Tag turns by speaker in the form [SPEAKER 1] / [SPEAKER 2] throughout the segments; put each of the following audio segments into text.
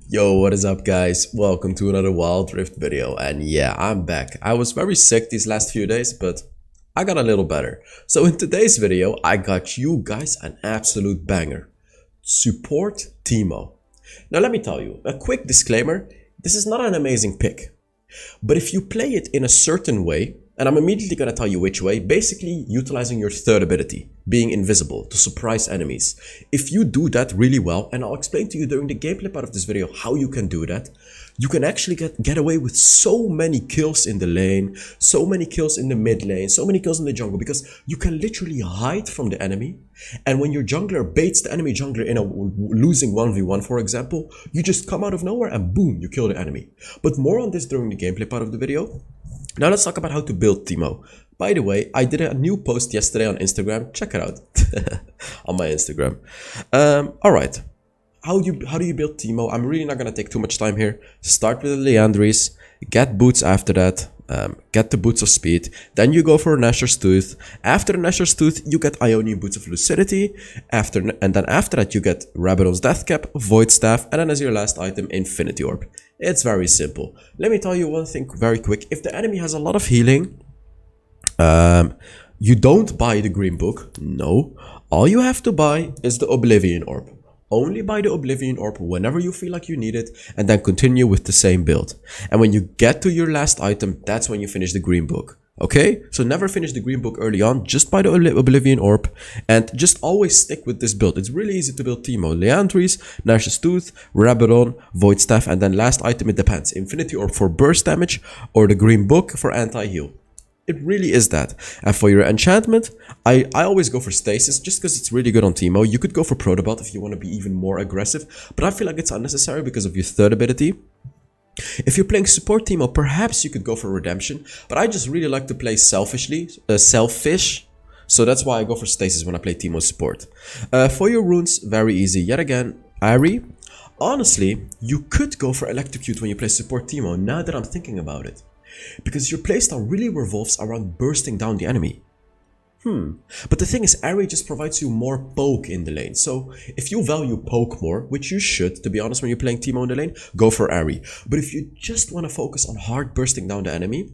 [SPEAKER 1] Yo, what is up guys? Welcome to another Wild Rift video, and yeah, I'm back. I was very sick these last few days, but I got a little better. So in today's video, I got you guys an absolute banger. Support Teemo. Now let me tell you, a quick disclaimer, this is not an amazing pick. But if you play it in a certain way, and I'm immediately going to tell you which way, basically utilizing your third ability, being invisible, to surprise enemies. If you do that really well, and I'll explain to you during the gameplay part of this video how you can do that, you can actually get away with so many kills in the lane, so many kills in the mid lane, so many kills in the jungle, because you can literally hide from the enemy, and when your jungler baits the enemy jungler in a losing 1v1 for example, you just come out of nowhere and boom, you kill the enemy. But more on this during the gameplay part of the video. Now let's talk about how to build Teemo. By the way, I did a new post yesterday on Instagram. Check it out on my Instagram. Alright, how do you build Teemo? I'm really not gonna take too much time here. Start with the Leandries, get boots after that. Get the boots of speed, then you go for Nashor's Tooth. After Nashor's Tooth, you get Ionian boots of lucidity. And then after that, you get Rabadon's Death Cap, Void Staff, and then as your last item, Infinity Orb. It's very simple. Let me tell you one thing very quick. If the enemy has a lot of healing, you don't buy the Green Book. No, all you have to buy is the Oblivion Orb. Only buy the Oblivion Orb whenever you feel like you need it, and then continue with the same build. And when you get to your last item, that's when you finish the Green Book. Okay? So never finish the Green Book early on, just buy the Oblivion Orb, and just always stick with this build. It's really easy to build Teemo. Leandries, Nashor's Tooth, Rabadon, Void Staff, and then last item, it depends. Infinity Orb for burst damage, or the Green Book for anti-heal. It really is that. And for your enchantment, I always go for Stasis just because it's really good on Teemo. You could go for Protobot if you want to be even more aggressive, but I feel like it's unnecessary because of your third ability. If you're playing support Teemo, perhaps you could go for Redemption, but I just really like to play selfish. So that's why I go for Stasis when I play Teemo support. For your runes, very easy. Yet again, Ari. Honestly, you could go for Electrocute when you play support Teemo, now that I'm thinking about it. Because your playstyle really revolves around bursting down the enemy. But the thing is, Ari just provides you more poke in the lane. So if you value poke more, which you should, to be honest, when you're playing Teemo in the lane, go for Ari. But if you just want to focus on hard bursting down the enemy,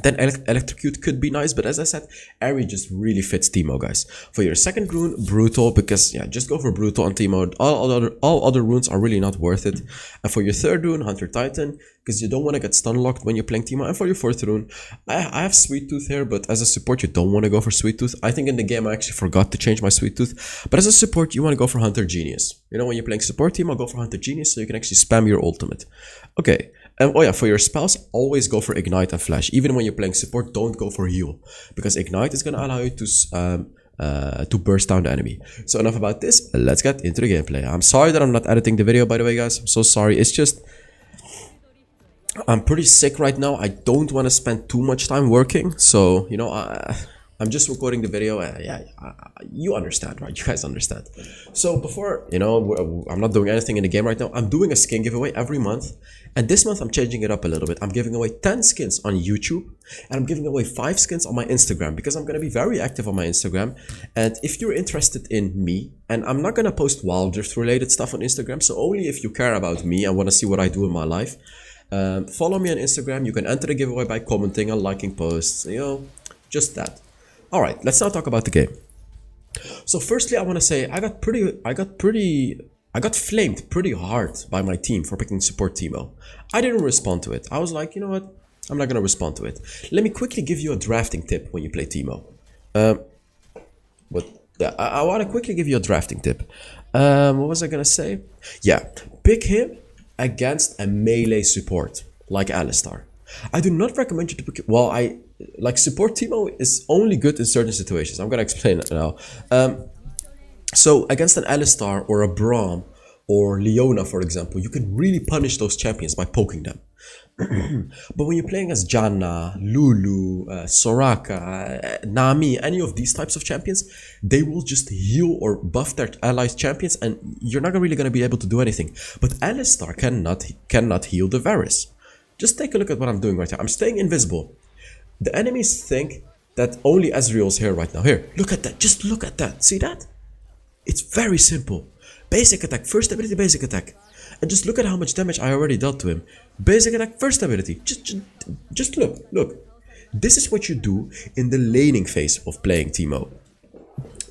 [SPEAKER 1] then Electrocute could be nice, but as I said, Ari just really fits Teemo, guys. For your second rune, Brutal, because yeah, just go for Brutal on Teemo. All other runes are really not worth it. And for your third rune, Hunter Titan, because you don't want to get stun locked when you're playing Teemo. And for your fourth rune, I have Sweet Tooth here, but as a support, you don't want to go for Sweet Tooth. I think in the game I actually forgot to change my Sweet Tooth, but as a support, you want to go for Hunter Genius. You know, when you're playing support Teemo, go for Hunter Genius so you can actually spam your ultimate. Okay. Oh yeah, for your spells, always go for Ignite and Flash. Even when you're playing support, don't go for Heal, because Ignite is going to allow you to burst down the enemy. So enough about this, let's get into the gameplay. I'm sorry that I'm not editing the video, by the way, guys. I'm so sorry. It's just, I'm pretty sick right now. I don't want to spend too much time working, so, you know, I'm just recording the video. Yeah, you understand, right? You guys understand. So before, you know, I'm not doing anything in the game right now. I'm doing a skin giveaway every month. And this month, I'm changing it up a little bit. I'm giving away 10 skins on YouTube. And I'm giving away 5 skins on my Instagram, because I'm going to be very active on my Instagram. And if you're interested in me, and I'm not going to post Wild Rift related stuff on Instagram. So only if you care about me and want to see what I do in my life. Follow me on Instagram. You can enter the giveaway by commenting and liking posts. You know, just that. Alright, let's now talk about the game. So firstly, I want to say I got flamed pretty hard by my team for picking support Teemo. I didn't respond to it. I was like, you know what? I'm not going to respond to it. Let me quickly give you a drafting tip when you play Teemo. I want to quickly give you a drafting tip. What was I going to say? Yeah, pick him against a melee support like Alistar. I do not recommend you to pick. Well, like support Teemo is only good in certain situations. I'm gonna explain it now. So against an Alistar or a Braum or Leona, for example, you can really punish those champions by poking them. But when you're playing as Janna, Lulu, Soraka, Nami, any of these types of champions, they will just heal or buff their allies' champions, and you're not really gonna be able to do anything. But Alistar cannot heal the Varus. Just take a look at what I'm doing right now. I'm staying invisible. The enemies think that only Ezreal's here right now. Here, look at that. Just look at that. See that? It's very simple. Basic attack, first ability, basic attack. And just look at how much damage I already dealt to him. Basic attack, first ability. Just look. This is what you do in the laning phase of playing Teemo.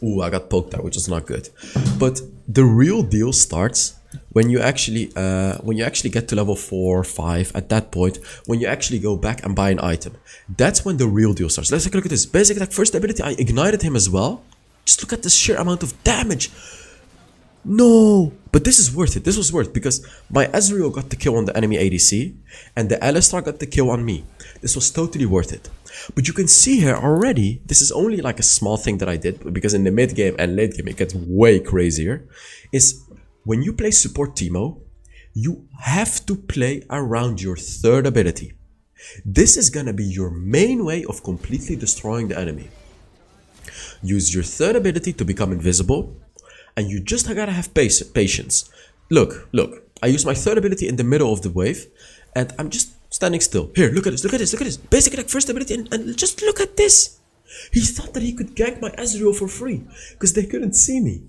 [SPEAKER 1] Ooh, I got poked there, which is not good. But the real deal starts when you actually get to level 4 or 5. At that point, when you actually go back and buy an item, that's when the real deal starts. Let's take a look at this. Basic attack, first ability. I ignited him as well. Just look at the sheer amount of damage. No, but this is worth it. This was worth because my Ezreal got the kill on the enemy ADC and the Alistar got the kill on me. This was totally worth it. But you can see here already, this is only like a small thing that I did because in the mid game and late game it gets way crazier, is when you play support Teemo, you have to play around your third ability. This is gonna be your main way of completely destroying the enemy. Use your third ability to become invisible. And you just gotta have patience. Look. I use my third ability in the middle of the wave. And I'm just standing still. Here, look at this. Basic attack, first ability, and just look at this. He thought that he could gank my Ezreal for free. Because they couldn't see me.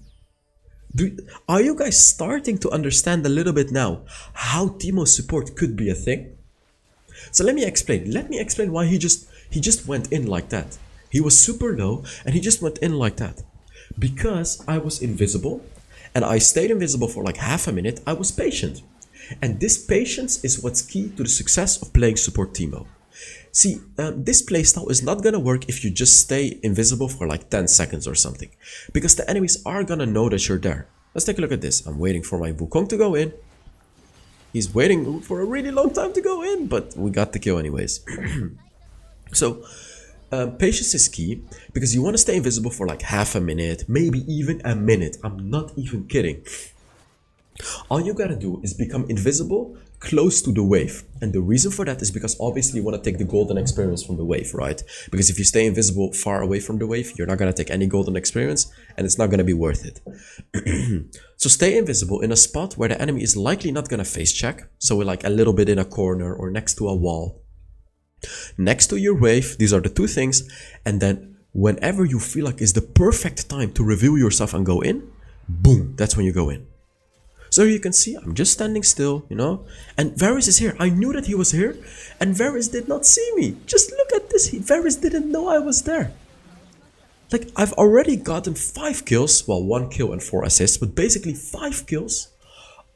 [SPEAKER 1] Are you guys starting to understand a little bit now how Teemo support could be a thing? So let me explain. Let me explain why he just went in like that. He was super low and he just went in like that. Because I was invisible and I stayed invisible for like half a minute, I was patient. And this patience is what's key to the success of playing support Teemo. See, this playstyle is not gonna work if you just stay invisible for like 10 seconds or something. Because the enemies are gonna know that you're there. Let's take a look at this. I'm waiting for my Wukong to go in. He's waiting for a really long time to go in, but we got the kill anyways. So, patience is key because you want to stay invisible for like half a minute, maybe even a minute. I'm not even kidding. All you gotta do is become invisible close to the wave. And the reason for that is because obviously you want to take the golden experience from the wave, right? Because if you stay invisible far away from the wave, you're not gonna take any golden experience and it's not gonna be worth it. So stay invisible in a spot where the enemy is likely not gonna face check. So we're like a little bit in a corner or next to a wall. Next to your wave, these are the two things. And then whenever you feel like it's the perfect time to reveal yourself and go in, boom, that's when you go in. So you can see, I'm just standing still, you know, and Varys is here. I knew that he was here, and Varys did not see me. Just look at this. Varys didn't know I was there. Like, I've already gotten 5 kills, well, 1 kill and 4 assists, but basically 5 kills,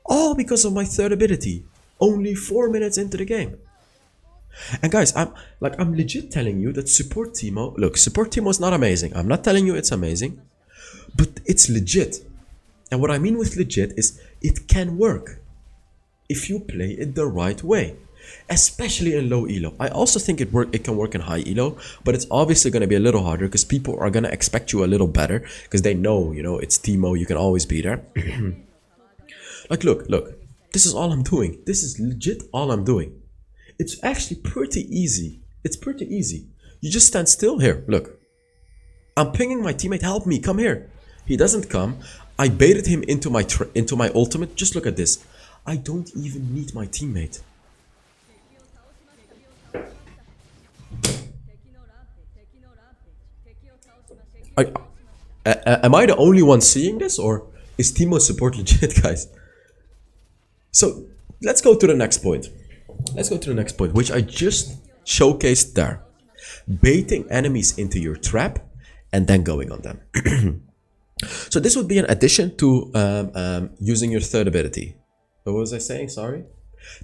[SPEAKER 1] all because of my third ability, only 4 minutes into the game. And guys, I'm legit telling you that support Teemo, look, support Teemo is not amazing. I'm not telling you it's amazing, but it's legit. And what I mean with legit is it can work if you play it the right way, especially in low elo. I also think it can work in high elo, but it's obviously going to be a little harder because people are going to expect you a little better because they know, you know, it's Teemo, you can always be there. Like, look, this is all I'm doing. This is legit all I'm doing. It's actually pretty easy. It's pretty easy. You just stand still. Here, look. I'm pinging my teammate, help me, come here. He doesn't come. I baited him into my ultimate. Just look at this. I don't even need my teammate. Am I the only one seeing this, or is Teemo support legit, guys? So let's go to the next point. Let's go to the next point, which I just showcased there. Baiting enemies into your trap and then going on them. So this would be an addition to using your third ability. What was I saying? Sorry.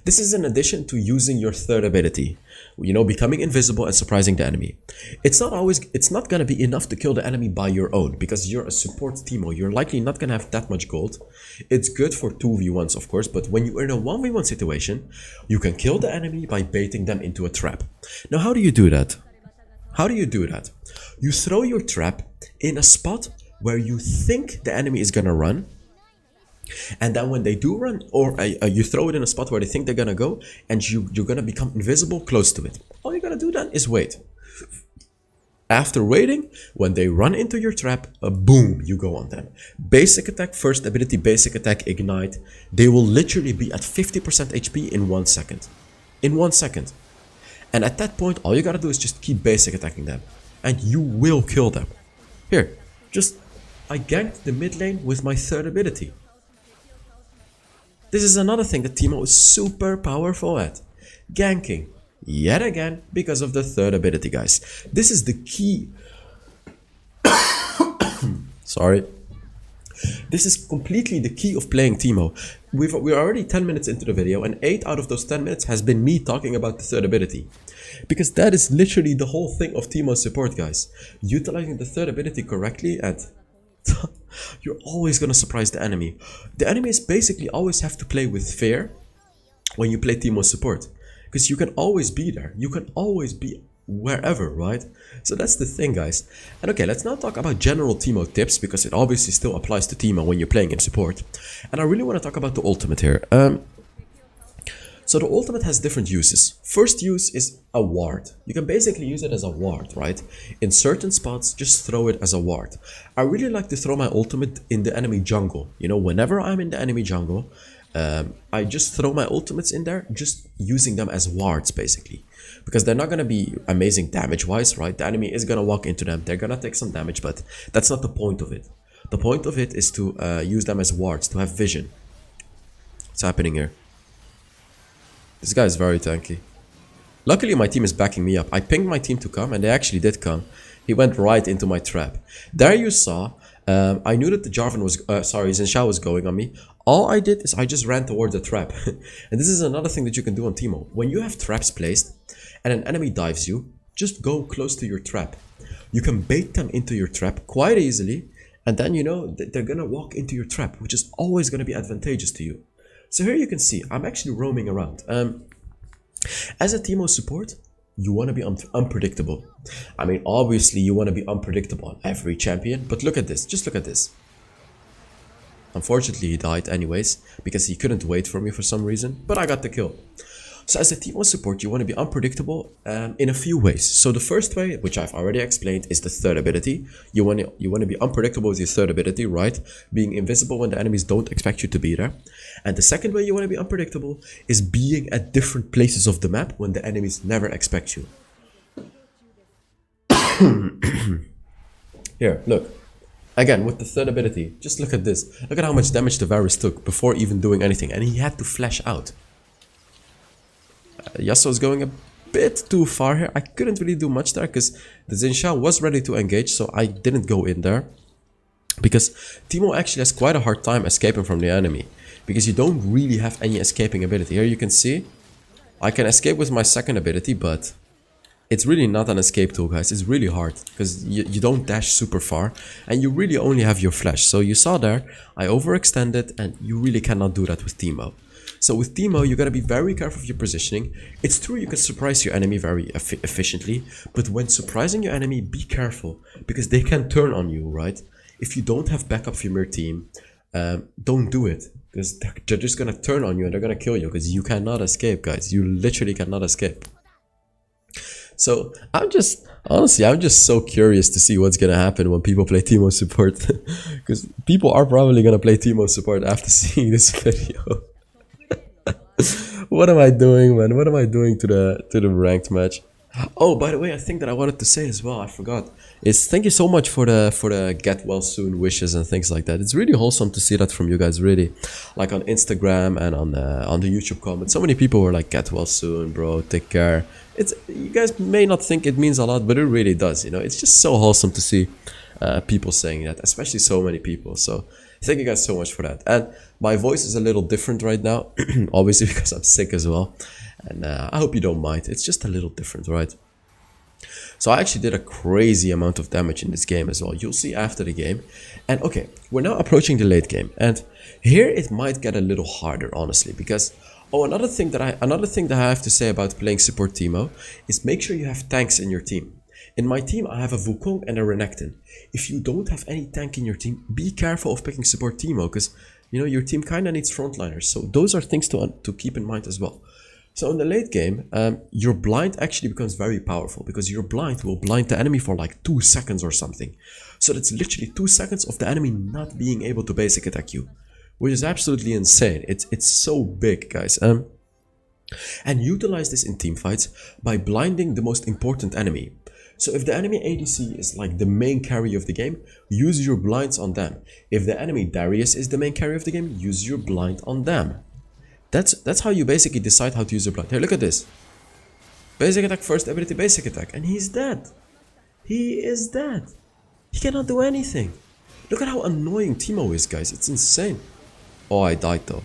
[SPEAKER 1] This is an addition to using your third ability. You know, becoming invisible and surprising the enemy. It's not gonna be enough to kill the enemy by your own because you're a support Teemo. You're likely not gonna have that much gold. It's good for 2v1s, of course, but when you're in a 1v1 situation, you can kill the enemy by baiting them into a trap. Now, how do you do that? How do you do that? You throw your trap in a spot where you think the enemy is gonna run, and then when they do run, or you throw it in a spot where they think they're gonna go, and you're gonna become invisible close to it. All you gotta do then is wait. After waiting, when they run into your trap, boom, you go on them. Basic attack, first ability, basic attack, ignite. They will literally be at 50% HP in 1 second. In 1 second. And at that point, all you gotta do is just keep basic attacking them. And you will kill them. Here, I ganked the mid lane with my third ability. This is another thing that Teemo is super powerful at. Ganking. Yet again, because of the third ability, guys. This is the key. Sorry. This is completely the key of playing Teemo. We're already 10 minutes into the video, and 8 out of those 10 minutes has been me talking about the third ability. Because that is literally the whole thing of Teemo support, guys. Utilizing the third ability correctly, and you're always gonna surprise the enemy. The enemies basically always have to play with fear when you play Teemo support. Because you can always be there. You can always be wherever, right? So that's the thing, guys. And okay, let's now talk about general Teemo tips, because it obviously still applies to Teemo when you're playing in support. And I really want to talk about the ultimate here. So the ultimate has different uses. First use is a ward. You can basically use it as a ward, right? In certain spots, just throw it as a ward. I really like to throw my ultimate in the enemy jungle. You know, whenever I'm in the enemy jungle, I just throw my ultimates in there, just using them as wards, basically. Because they're not going to be amazing damage-wise, right? The enemy is going to walk into them. They're going to take some damage, but that's not the point of it. The point of it is to use them as wards, to have vision. What's happening here? This guy is very tanky. Luckily, my team is backing me up. I pinged my team to come, and they actually did come. He went right into my trap. There you saw, I knew that the Jarvan was, Xin Zhao was going on me. All I did is I just ran towards the trap. And this is another thing that you can do on Teemo. When you have traps placed and an enemy dives you, just go close to your trap. You can bait them into your trap quite easily, and then you know they're gonna walk into your trap, which is always gonna be advantageous to you. So here you can see, I'm actually roaming around. As a Teemo support, you want to be unpredictable. I mean, obviously you want to be unpredictable on every champion, but look at this, just look at this. Unfortunately, he died anyways, because he couldn't wait for me for some reason, but I got the kill. So as a Teemo support, you want to be unpredictable in a few ways. So the first way, which I've already explained, is the third ability. You want to be unpredictable with your third ability, right? Being invisible when the enemies don't expect you to be there. And the second way you want to be unpredictable is being at different places of the map when the enemies never expect you. Here, look. Again, with the third ability, just look at this. Look at how much damage the Varus took before even doing anything. And he had to flash out. Yasuo is going a bit too far here. I couldn't really do much there because the Xin Zhao was ready to engage, so I didn't go in there. Because Teemo actually has quite a hard time escaping from the enemy. Because you don't really have any escaping ability. Here you can see, I can escape with my second ability, but it's really not an escape tool, guys. It's really hard because you don't dash super far and you really only have your flash. So you saw there, I overextended, and you really cannot do that with Teemo. So with Teemo, you gotta be very careful of your positioning. It's true you can surprise your enemy very efficiently, but when surprising your enemy, be careful because they can turn on you, right? If you don't have backup from your team, don't do it because they're just gonna turn on you and they're gonna kill you because you cannot escape, guys. You literally cannot escape. So honestly, I'm just so curious to see what's gonna happen when people play Teemo support, because people are probably gonna play Teemo support after seeing this video. What am I doing, man? What am I doing to the ranked match? Oh, by the way, I think that I wanted to say as well, I forgot, is thank you so much for the get well soon wishes and things like that. It's really wholesome to see that from you guys, really. Like on Instagram and on the YouTube comments, so many people were like, get well soon, bro, take care. You guys may not think it means a lot, but it really does, you know. It's just so wholesome to see people saying that, especially so many people. So thank you guys so much for that. And my voice is a little different right now, obviously because I'm sick as well. And I hope you don't mind. It's just a little different, right? So I actually did a crazy amount of damage in this game as well. You'll see after the game. And okay, we're now approaching the late game. And here it might get a little harder, honestly, because another thing that I have to say about playing support Teemo is make sure you have tanks in your team. In my team, I have a Wukong and a Renekton. If you don't have any tank in your team, be careful of picking support Teemo because, you know, your team kind of needs frontliners. So those are things to keep in mind as well. So in the late game, your blind actually becomes very powerful because your blind will blind the enemy for like 2 seconds or something. So that's literally 2 seconds of the enemy not being able to basic attack you, which is absolutely insane. It's so big, guys. And utilize this in team fights by blinding the most important enemy. So if the enemy ADC is like the main carry of the game, use your blinds on them. If the enemy Darius is the main carry of the game, use your blind on them. That's how you basically decide how to use your blind. Here, look at this. Basic attack, first ability, basic attack, and he's dead. He is dead. He cannot do anything. Look at how annoying Teemo is, guys. It's insane. Oh, I died though.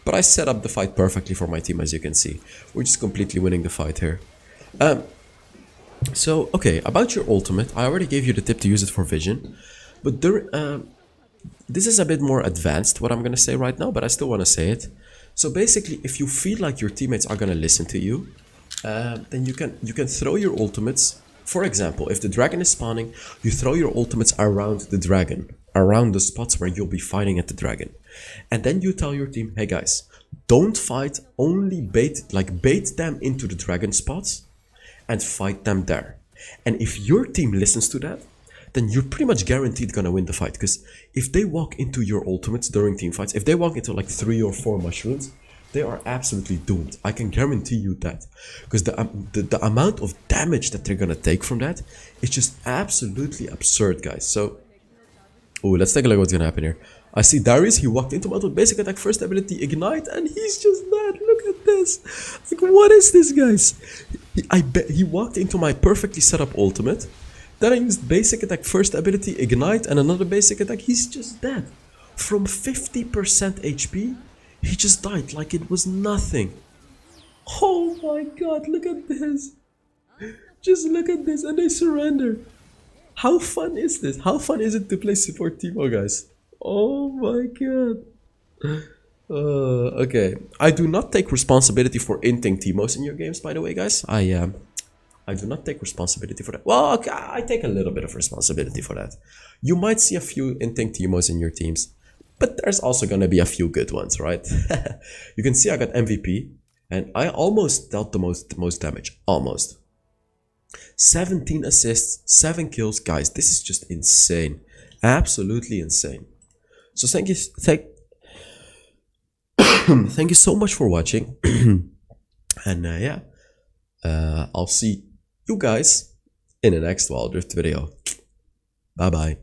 [SPEAKER 1] But I set up the fight perfectly for my team, as you can see. We're just completely winning the fight here. So, okay, about your ultimate, I already gave you the tip to use it for vision. But this is a bit more advanced, what I'm going to say right now, but I still want to say it. So basically, if you feel like your teammates are going to listen to you, then you can throw your ultimates. For example, if the dragon is spawning, you throw your ultimates around the dragon, around the spots where you'll be fighting at the dragon. And then you tell your team, hey guys, don't fight, only bait them into the dragon spots and fight them there. And if your team listens to that, then you're pretty much guaranteed gonna win the fight. Because if they walk into your ultimates during team fights, if they walk into like 3 or 4 mushrooms, they are absolutely doomed. I can guarantee you that. Because the amount of damage that they're gonna take from that is just absolutely absurd, guys. So, oh, let's take a look at what's gonna happen here. I see Darius, he walked into my basic attack, first ability, ignite, and he's just dead. Look at this. Like, what is this, guys? He walked into my perfectly set up ultimate. Then I used basic attack, first ability, ignite, and another basic attack. He's just dead. From 50% HP, he just died like it was nothing. Oh my god, look at this. Just look at this, and they surrender. How fun is this? How fun is it to play support Teemo, guys? Oh my god. Okay. I do not take responsibility for inting Teemos in your games, by the way, guys. I do not take responsibility for that. Well, okay, I take a little bit of responsibility for that. You might see a few inting Teemos in your teams, but there's also gonna be a few good ones, right? You can see I got MVP, and I almost dealt the most damage. Almost. 17 assists, 7 kills. Guys, this is just insane. Absolutely insane. So thank you so much for watching. And yeah, I'll see you guys in the next Wild Rift video. Bye bye.